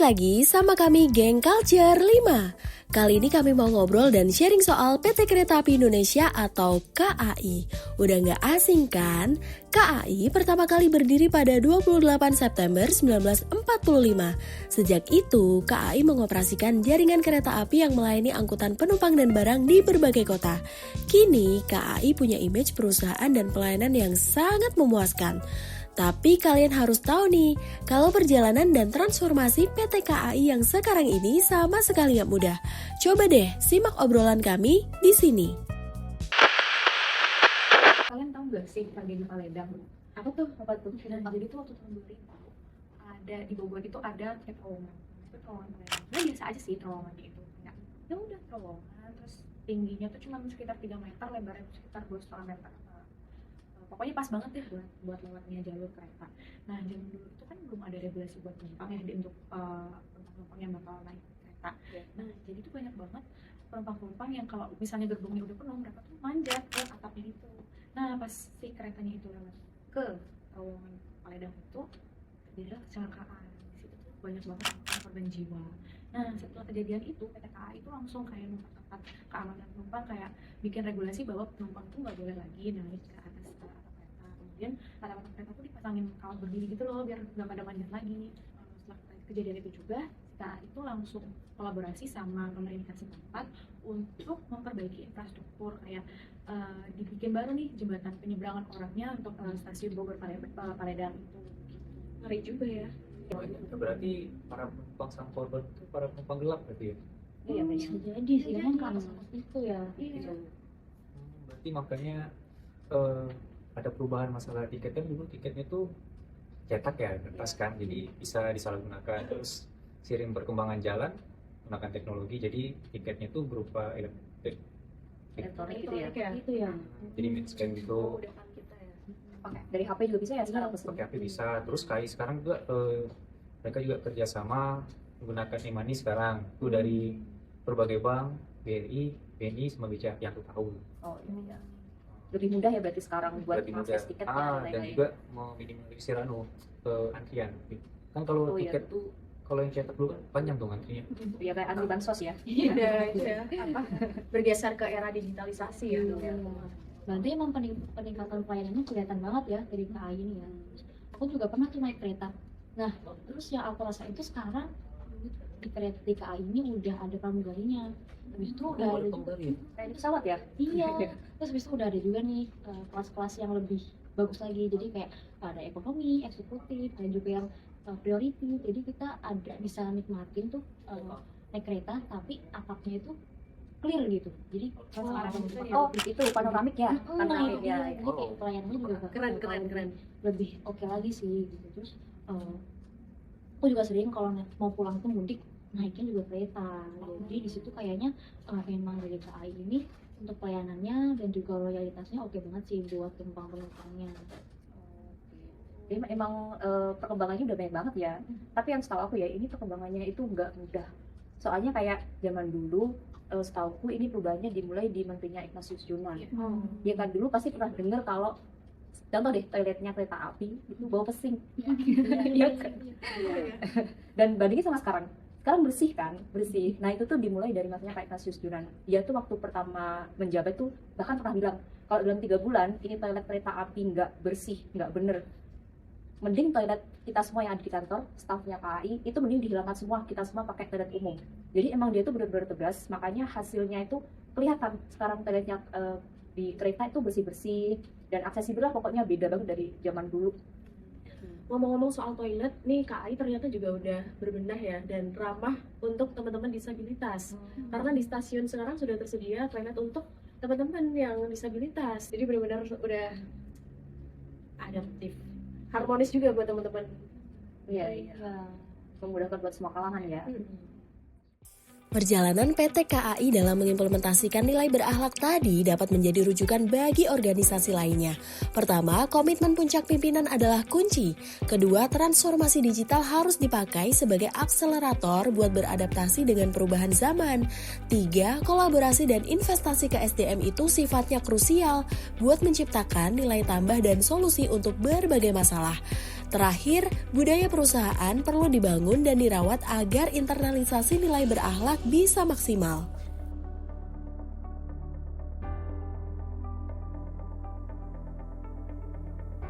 lagi sama kami Geng Culture 5. Kali ini kami mau ngobrol dan sharing soal PT Kereta Api Indonesia atau KAI. Udah nggak asing kan? KAI pertama kali berdiri pada 28 September 1945. Sejak itu, KAI mengoperasikan jaringan kereta api yang melayani angkutan penumpang dan barang di berbagai kota. Kini, KAI punya image perusahaan dan pelayanan yang sangat memuaskan. Tapi kalian harus tahu nih, kalau perjalanan dan transformasi PT KAI yang sekarang ini sama sekali nggak mudah. Coba deh, simak obrolan kami di sini. Kalian tahu nggak sih tragedi Paledang? Apa tuh? Jadi itu waktu tahun 2000 ada di Bogor itu ada terowongan. Itu terowongan Paledang. Nah biasa aja sih terowongannya itu. Ya udah terowongan, terus tingginya tuh cuma sekitar 3 meter, lebarnya sekitar 2,5 meter. Pokoknya pas banget deh buat lewatnya jalur kereta. Nah zaman dulu itu kan belum ada regulasi buat penumpang ya untuk penumpang yang bakal naik kereta. Nah jadi itu banyak banget penumpang yang kalau misalnya gerbongnya udah penuh, mereka tuh manjat ke atapnya itu. Nah pas si keretanya itu lewat ke terowongan Paledang itu, terjadilah kecelakaan. Di situ tuh banyak banget korban jiwa. Nah setelah kejadian itu PT KAI itu langsung kayak memperketat keamanan penumpang, kayak bikin regulasi bahwa penumpang tuh nggak boleh lagi naik ke atas atap kereta. Kemudian atap kereta tuh dipasangin kawat berdiri gitu loh biar nggak pada manjat lagi. Setelah kejadian itu juga KAI itu langsung kolaborasi sama pemerintah setempat untuk memperbaiki infrastruktur, kayak dibikin baru nih jembatan penyeberangan orangnya untuk stasiun Bogor Paledang itu. Ngeri juga ya. Itu berarti para penumpang sang korban itu para penumpang gelap berarti ya? Iya bisa jadi sih kan kalau seperti itu ya. Iya. Berarti makanya ada perubahan masalah tiket. Kan dulu tiketnya tuh cetak ya, kertas kan, jadi bisa disalahgunakan. Terus seiring perkembangan jalan menggunakan teknologi, jadi tiketnya tuh berupa Elektronik gitu ya. Itu ya. jadi mid-scan gitu. memudahkan kita ya. Oke, dari HP juga bisa ya sekarang pesen. Pakai HP bisa. Terus KAI sekarang juga mereka juga kerjasama menggunakan e-money sekarang itu dari berbagai bank, BRI, BNI, sama BCA yang aku tahu. Oh iya. Lebih mudah ya berarti sekarang buat Lebih mudah. akses tiket Dan juga meminimalisir antrian. Kan kalau Oh, iya. tiket tuh kalau yang cetak dulu kan panjang tuh antrinya. Ya kayak anti bansos ya. Iya, itu ya. Bergeser ke era digitalisasi ya. Berarti emang peningkatan pelayanannya kelihatan banget ya dari KAI ini ya. Aku juga pernah tuh naik kereta. Nah, terus yang aku rasa itu sekarang di kereta di KAI ini udah ada pramugarinya. Habis itu udah ada juga, Kayak di pesawat ya. iya. Terus habis itu udah ada juga nih kelas-kelas yang lebih bagus lagi. Jadi kayak ada ekonomi, eksekutif, dan juga yang priority. Jadi kita ada bisa nikmatin tuh naik kereta tapi atapnya itu clear gitu. Jadi Oh itu panoramik ya. nah Panoramik itu ya. dia. Jadi kayak pelayanannya juga Keren. lebih oke lagi sih gitu. Terus aku juga sering kalau mau pulang tuh mudik naiknya juga kereta. Jadi di situ kayaknya emang dari KAI ini untuk pelayanannya dan juga loyalitasnya oke banget sih buat penumpangnya. Jadi emang perkembangannya udah banyak banget ya. Tapi yang setahu aku ya ini perkembangannya itu nggak mudah. Soalnya kayak zaman dulu setauku ini perubahannya dimulai di menterinya Ignatius Jonan. Ya kan dulu pasti pernah dengar kalau contoh deh toiletnya kereta api itu bau pesing. Iya kan? Dan bandingin sama sekarang bersih kan, bersih. Nah itu tuh dimulai dari masanya kayak Ignatius Jonan. Dia tuh waktu pertama menjabat tuh bahkan pernah bilang kalau dalam 3 bulan ini toilet kereta api nggak bersih, nggak bener, mending toilet kita semua yang ada di kantor, stafnya KAI itu mending dihilangkan semua, kita semua pakai toilet umum. Jadi emang dia tuh benar-benar tegas, makanya hasilnya itu kelihatan. Sekarang toiletnya di kereta itu bersih-bersih dan aksesibel lah, pokoknya beda banget dari zaman dulu. Ngomong-ngomong soal toilet, nih KAI ternyata juga udah berbenah ya dan ramah untuk teman-teman disabilitas. Karena di stasiun sekarang sudah tersedia toilet untuk teman-teman yang disabilitas. Jadi benar-benar udah adaptif, harmonis juga buat teman-teman. Iya. Memudahkan buat semua kalangan ya. Perjalanan PT KAI dalam mengimplementasikan nilai berakhlak tadi dapat menjadi rujukan bagi organisasi lainnya. Pertama, komitmen puncak pimpinan adalah kunci. Kedua, transformasi digital harus dipakai sebagai akselerator buat beradaptasi dengan perubahan zaman. Tiga, kolaborasi dan investasi ke SDM itu sifatnya krusial buat menciptakan nilai tambah dan solusi untuk berbagai masalah. Terakhir, budaya perusahaan perlu dibangun dan dirawat agar internalisasi nilai berakhlak bisa maksimal.